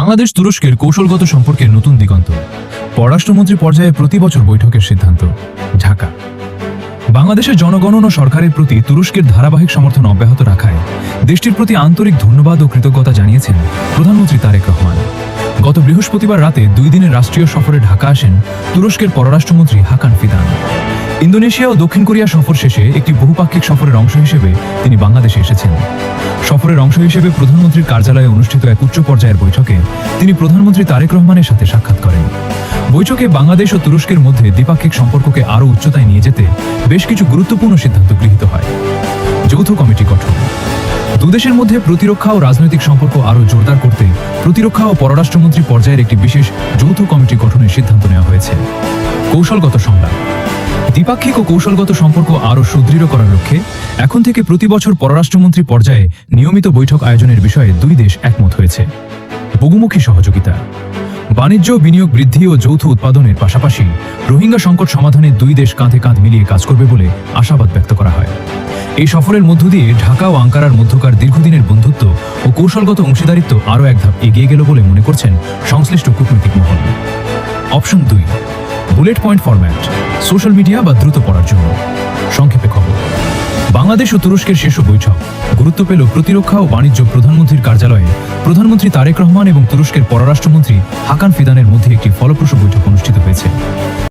বাংলাদেশ তুরস্কের কৌশলগত সম্পর্কের নতুন দিগন্ত। পররাষ্ট্রমন্ত্রী পর্যায়ে প্রতি বছর বৈঠকের সিদ্ধান্ত। ঢাকা। বাংলাদেশের জনগণ ও সরকারের প্রতি তুরস্কের ধারাবাহিক সমর্থন অব্যাহত রাখায় দেশটির প্রতি আন্তরিক ধন্যবাদ ও কৃতজ্ঞতা জানিয়েছেন প্রধানমন্ত্রী তারেক রহমান। গত বৃহস্পতিবার রাতে 2 দিনের রাষ্ট্রীয় সফরে ঢাকা আসেন তুরস্কের পররাষ্ট্রমন্ত্রী হাকান ফিদান। ইন্দোনেশিয়া ও দক্ষিণ কোরিয়া সফর শেষে একটি বহুপাক্ষিক সফরের অংশ হিসেবে তিনি বাংলাদেশে এসেছেন। সফরের অংশ হিসেবে প্রধানমন্ত্রীর কার্যালয়ে অনুষ্ঠিত এক উচ্চ পর্যায়ের বৈঠকে তিনি প্রধানমন্ত্রী তারেক রহমানের সাথে সাক্ষাৎ করেন। বৈঠকে বাংলাদেশ ও তুরস্কের মধ্যে দ্বিপাক্ষিক সম্পর্ককে আরও উচ্চতায় নিয়ে যেতে বেশ কিছু গুরুত্বপূর্ণ সিদ্ধান্ত গৃহীত হয়। যৌথ কমিটি গঠন। দুদেশের মধ্যে প্রতিরক্ষা ও রাজনৈতিক সম্পর্ক আরও জোরদার করতে প্রতিরক্ষা ও পররাষ্ট্রমন্ত্রী পর্যায়ের একটি বিশেষ যৌথ কমিটি গঠনের সিদ্ধান্ত নেওয়া হয়েছে। কৌশলগত সংলাপ। দ্বিপাক্ষিক ও কৌশলগত সম্পর্ক আরও সুদৃঢ় করার লক্ষ্যে এখন থেকে প্রতি বছর পররাষ্ট্রমন্ত্রী পর্যায়ে নিয়মিত বৈঠক আয়োজনের বিষয়ে দুই দেশ একমত হয়েছে। বহুমুখী সহযোগিতা। বাণিজ্য, বিনিয়োগ বৃদ্ধি ও যৌথ উৎপাদনের পাশাপাশি রোহিঙ্গা সংকট সমাধানে দুই দেশ কাঁধে কাঁধ মিলিয়ে কাজ করবে বলে আশাবাদ ব্যক্ত করা হয়। এই সফরের মধ্য দিয়ে ঢাকা ও আঙ্কারার মধ্যকার দীর্ঘদিনের বন্ধুত্ব ও কৌশলগত অংশীদারিত্ব আরও এক ধাপ এগিয়ে গেল বলে মনে করছেন সংশ্লিষ্ট কূটনৈতিক মহল। Option 2, bullet point format, social media বা দ্রুত পড়ার জন্য। সংক্ষেপে খবর। বাংলাদেশ ও তুরস্কের শীর্ষ বৈঠক গুরুত্ব পেল প্রতিরক্ষা ও বাণিজ্য প্রধানমন্ত্রীর কার্যালয়ে প্রধানমন্ত্রী তারেক রহমান এবং তুরস্কের পররাষ্ট্রমন্ত্রী হাকান ফিদানের মধ্যে একটি ফলপ্রসূ বৈঠক অনুষ্ঠিত হয়েছে।